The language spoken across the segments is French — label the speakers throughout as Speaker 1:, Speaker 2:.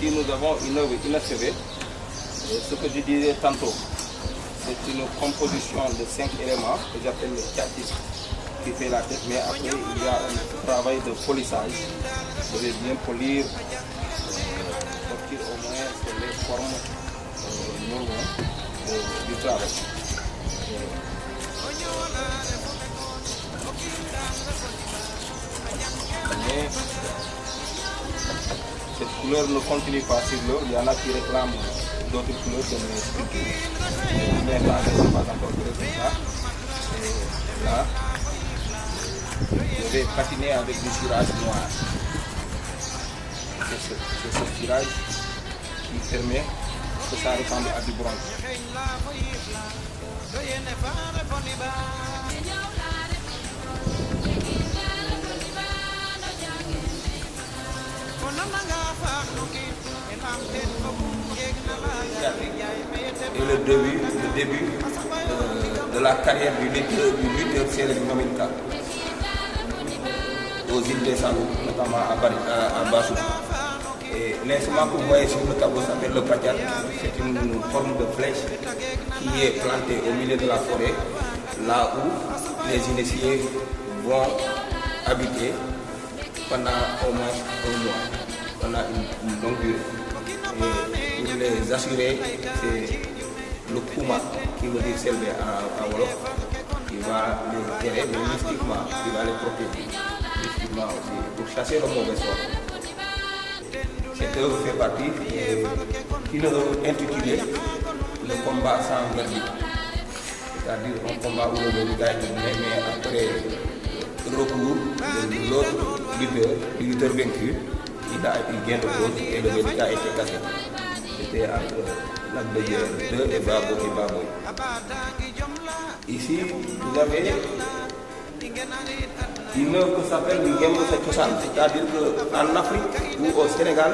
Speaker 1: ici, nous avons une œuvre inachevée. Ce que je disais tantôt, c'est une composition de 5 éléments que j'appelle le tchatis qui fait la tête. Mais après, il y a un travail de polissage. Je vais bien polir, sortir au moins les formes du travail. Mais cette couleur ne continue pas sur l'eau. Il y en a qui réclament d'autres couleurs comme les sculptures. Mais là, je ne sais pas encore faire ça. Et là, je vais patiner avec du cirage noir. C'est ce cirage qui permet que ça ressemble à du bronze. Et le début de la carrière du lutteur Sérère Maminka aux îles des Salou, notamment à Bassou. Et l'instrument que vous voyez sur le tableau s'appelle le pachar. C'est une forme de flèche qui est plantée au milieu de la forêt, là où les initiés vont habiter pendant au moins un mois, pendant une longue durée. Et pour les assurer, c'est le Kouma qui veut dire s'élever en Wolof, qui va les gérer, mais mystiquement, qui va les protéger, mystiquement aussi, pour chasser le mauvais sort. Cette œuvre fait partie d'une œuvre intitulée Le combat sans verdict, c'est-à-dire un combat où le verdict a été donné, mais après le recours de l'autre lutteur vaincu, il a eu gain de cause et le verdict a été cassé. C'était entre Lac de Guiers 2 et Baboy. Ici, vous avez une œuvre qui s'appelle le Ngembo Sektosan, c'est-à-dire qu'en Afrique ou au Sénégal,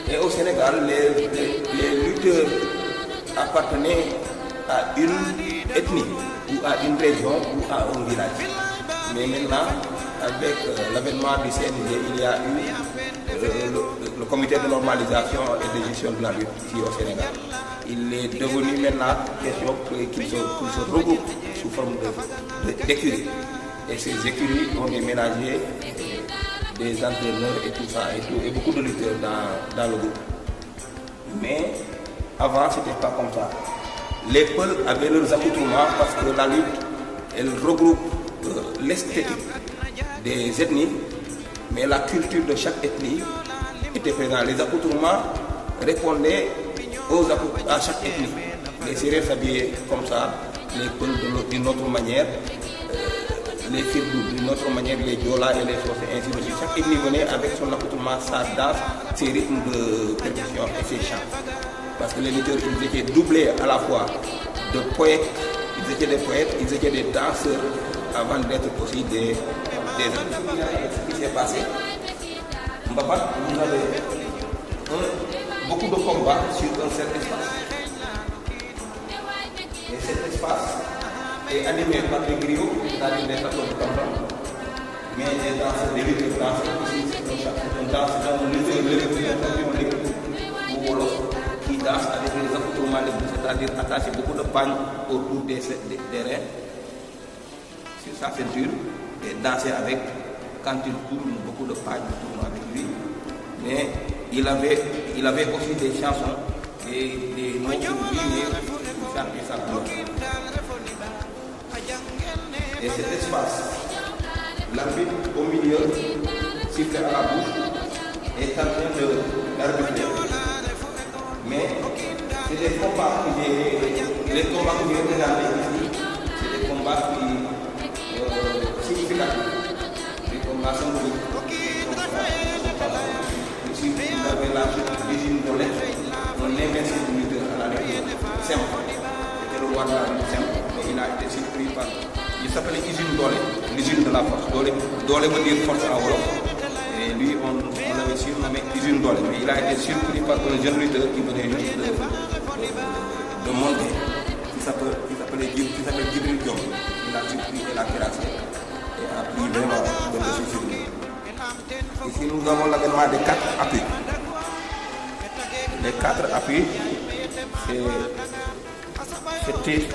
Speaker 1: les lutteurs appartenaient à une ethnie ou à une région ou à un village. Mais maintenant, avec l'avènement du CNG, il y a eu le comité de normalisation et de gestion de la lutte ici au Sénégal. Il est devenu maintenant question qu'ils se regroupent sous forme d'écuries. Et ces écuries ont déménagé des entraîneurs et tout ça, et beaucoup de lutteurs dans le groupe. Mais avant, ce n'était pas comme ça. Les Peuls avaient leurs accoutrements parce que la lutte, elle regroupe l'esthétique des ethnies, mais la culture de chaque ethnie était présente. Les accoutrements répondaient à chaque ethnie. Les Sérères s'habillaient comme ça, les Peuls d'une autre manière, les Firbou d'une autre manière, les Diola et les Sossé, ainsi de suite. Chaque ethnie venait avec son accoutrement, sa danse, ses rythmes de percussion et ses chants. Parce que les lutteurs, ils étaient doublés à la fois de poètes, ils étaient des poètes, ils étaient des danseurs, avant d'être aussi des ce qui s'est passé. Mbapat, vous avez beaucoup de combats sur un certain espace. Et cet espace est animé par des griots, c'est-à-dire des tableaux de campagne. Mais les danseurs, les lutteurs danseurs, ici, c'est un lutteur ou Wolof qui danse avec les accoutrements, c'est-à-dire attacher beaucoup de pagnes autour des reins sur sa ceinture et danser avec, quand il tourne, beaucoup de pagnes tournent avec lui. Mais il avait aussi des chansons et des mots pour lui, pour chanter sa gloire. Et cet espace, l'arbitre au milieu, siffle à la bouche, est en train d'arbitrer. Mais c'est des combats que j'ai présentés ici, c'est des combats significatifs, des combats symboliques. Ici, vous avez l'usine de l'Est, on investit le lutteur à la lutte simple. C'était le roi de la lutte simple, mais il a été surpris par. Il s'appelait usine Dolé, l'usine de la force. Dolé veut dire force en Wolof. Et lui, on l'avait surnommé usine Dolé. Mais il a été surpris par un jeune lutteur qui venait juste de monter, qui s'appelle Djibril Diom. Il a surpris et l'a terrassé. Et a pris vraiment le dessus sur lui. Ici, nous avons l'avènement des 4 appuis. les 4 appuis,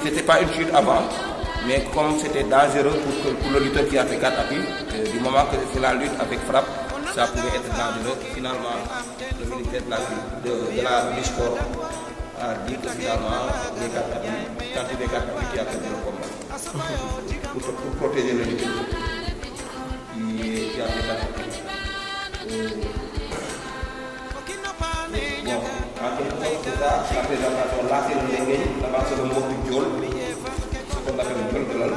Speaker 1: c'était pas une chute avant, mais comme c'était dangereux pour le lutteur qui a fait 4 appuis, du moment que c'est la lutte avec frappe, ça pouvait être dangereux. Finalement, le militaire du sport a dit que finalement, les 4 appuis, quand il y a 4 appuis, qui a perdu le combat. Pour protéger le lutteur qui a fait 4 appuis. Bon, en quelque sorte, c'est ça, la présentation. Là, c'est le dengue, là-bas, c'est le mot du diol, ce qu'on appelle le diol.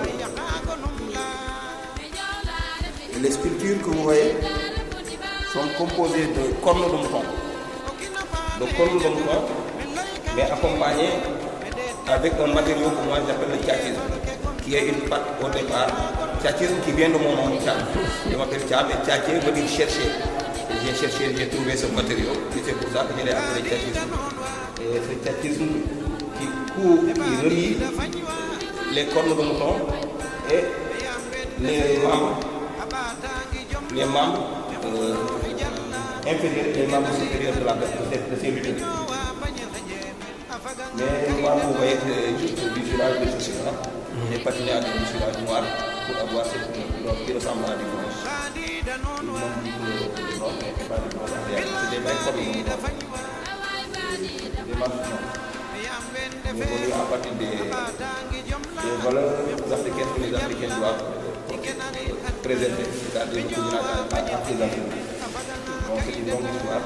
Speaker 1: Les sculptures que vous voyez sont composées de cornes de mouton. De cornes de mouton, mais accompagnées avec un matériau que moi j'appelle le tchatchisme, qui est une pâte au départ. Tchatchisme qui vient de mon nom, Tcham. Je m'appelle Tcham, et tchatcher veut dire chercher. J'ai cherché, j'ai trouvé ce matériau, et c'est pour ça que je l'ai appelé tchatchisme. Et ce tchatchisme qui relie les cornes de mouton et les membres inférieurs et les membres supérieurs de ces lutteurs. Mais moi, vous voyez du visuage de ce là. J'ai patiné avec du visuage noir pour avoir cette couleur qui ressemble à du blanche. C'est des mecs comme nous. Des marques non. Évoluer à partir des valeurs africaines que les Africains doivent préserver, c'est-à-dire le combinage artisanal. Donc c'est une longue histoire.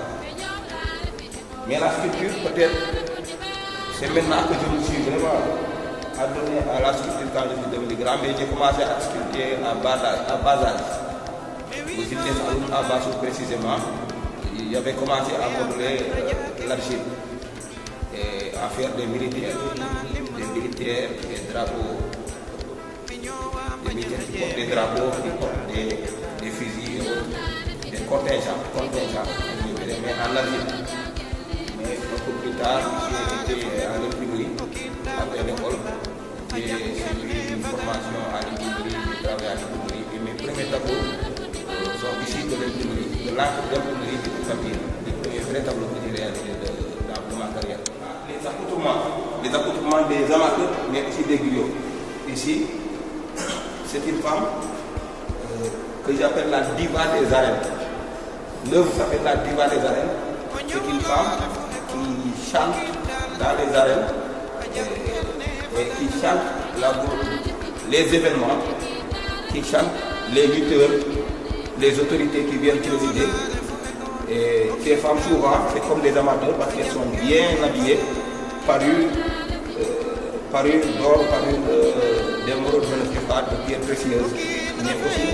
Speaker 1: Mais la sculpture, peut-être, c'est maintenant que je me suis vraiment adonné à la sculpture quand je suis devenu grand, mais j'ai commencé à sculpter à bas âge. Au cimetière à Bassou précisément, j'avais commencé à modeler l'argile et à faire des militaires, des drapeaux, des militaires qui portent des drapeaux, qui portent des fusils, des contingents, mais en argile. Mais beaucoup plus tard, j'ai été à l'imprimerie, après l'école. J'ai suivi une formation à l'imprimerie, j'ai travaillé à l'imprimerie. Et mes premiers tableaux sont issus de l'imprimerie, de l'encre d'imprimerie du papier, les premiers vrais tableaux que j'ai réalisés dans ma carrière. Les accoutrements des amateurs, mais aussi des griots. Ici, c'est une femme que j'appelle la diva des arènes. L'œuvre s'appelle la diva des arènes. C'est une femme qui chante dans les arènes et qui chante les événements, qui chante les lutteurs, les autorités qui viennent présider. Et ces femmes souvent, c'est comme des amateurs parce qu'elles sont bien habillées, parues d'or, parues d'émeraudes, de pierres précieuses, mais aussi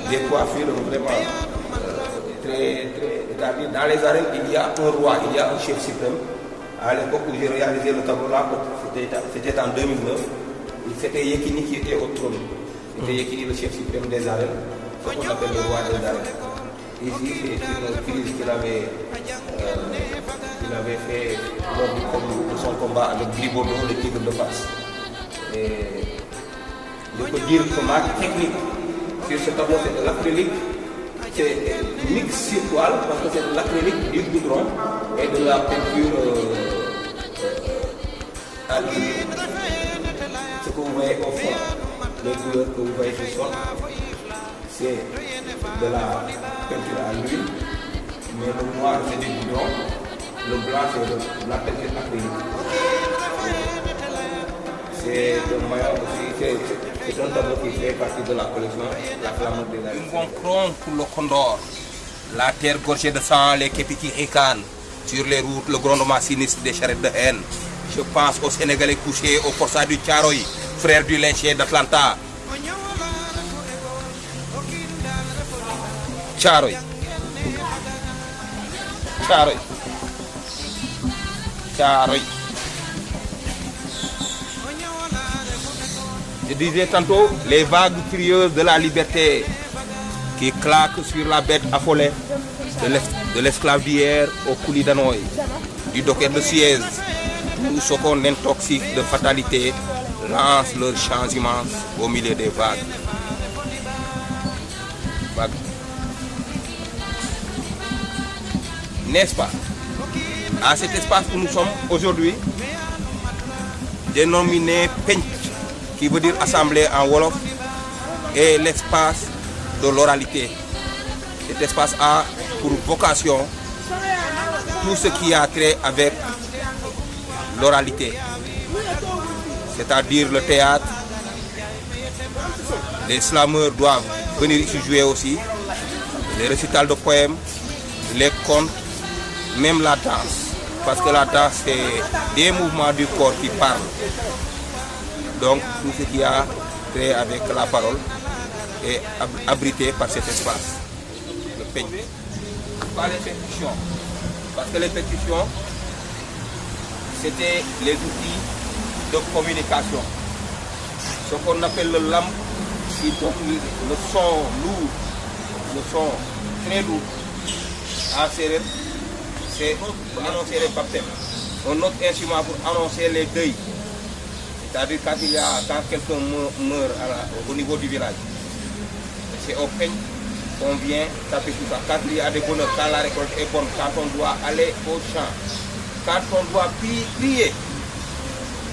Speaker 1: des coiffures vraiment très. Dans les arènes, il y a un roi, il y a un chef suprême. À l'époque où j'ai réalisé le tableau là, c'était en 2009. C'était Yekini qui était au trône. C'était Yekini, le chef suprême des arènes, ce qu'on appelle le roi des arènes. Ici, c'est une crise qu'il avait fait lors de son combat avec Gribodo, le tigre de Fass. Et je peux dire que ma technique sur ce tableau, c'est de l'acrylique. C'est mix sur toile parce que c'est de l'acrylique, du goudron et de la peinture à l'huile. Ce que vous voyez au fond, les couleurs que vous voyez sur le sol, c'est de la peinture à l'huile, mais le noir c'est du goudron, le blanc c'est de la peinture acrylique. C'est le maillot aussi, c'est un tableau qui fait partie de la collection La Flamme des Arènes. Un bon cron pour le Condor, la terre gorgée de sang, les képis qui ricanent sur les routes, le grondement sinistre des charrettes de haine. Je pense aux Sénégalais couchés au forçat du Tcharoy, frère du lynché d'Atlanta. Tcharoy. Tcharoy. Tcharoy. Je disais tantôt, les vagues furieuses de la liberté qui claquent sur la bête affolée de l'esclave d'hier au coulis d'Hanoï, du docker de Suez, tout ce qu'on intoxique de fatalité lance leur chants immenses au milieu des vagues. N'est-ce pas? à cet espace où nous sommes aujourd'hui, dénominé Penc, qui veut dire assemblée en Wolof, est l'espace de l'oralité. Cet espace a pour vocation tout ce qui a trait avec l'oralité, c'est-à-dire le théâtre. Les slameurs doivent venir ici jouer aussi, les récitals de poèmes, les contes, même la danse, parce que la danse c'est des mouvements du corps qui parlent. Donc tout ce qui a trait avec la parole est abrité par cet espace, le Penc. Pas les percussions, parce que les percussions c'était les outils de communication. Ce qu'on appelle le lam, qui donne le son lourd, le son très lourd. En séeréer, c'est annoncer les baptêmes. Un autre instrument pour annoncer les deuils. C'est-à-dire quand quelqu'un meurt au niveau du village. C'est au Penc qu'on vient taper tout ça. Quand il y a des bonheurs, quand la récolte est bonne, quand on doit aller au champ, quand on doit prier,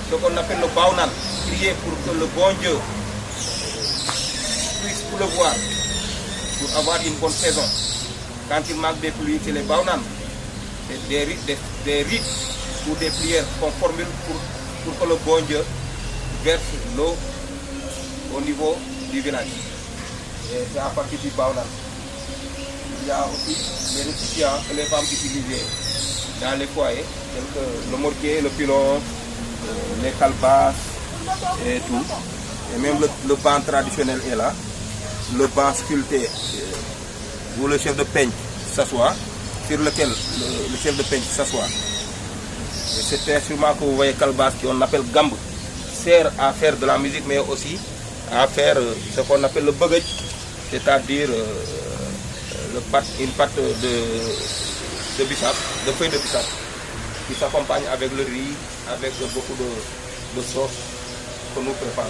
Speaker 1: ce qu'on appelle le Baounan, prier pour que le bon Dieu puisse pleuvoir, pour avoir une bonne saison. Quand il manque des pluies, c'est les Baounan. C'est des rites ou des prières qu'on formule pour que le bon Dieu verse l'eau au niveau du village. Et c'est à partir du Baounan. Il y a aussi les récipients que les femmes utilisaient dans les foyers, tels que le mortier, le pilon, les calebasses et tout. Et même le banc traditionnel est là. Le banc sculpté où le chef de Penc s'assoit, sur lequel le chef de Penc s'assoit. Et cet instrument que vous voyez, calebasse, qu'on appelle gambe, sert à faire de la musique, mais aussi à faire ce qu'on appelle le bagaj, c'est-à-dire une pâte de bissap, de feuilles de bissap, qui s'accompagne avec le riz, avec beaucoup de sauce que nous préparons.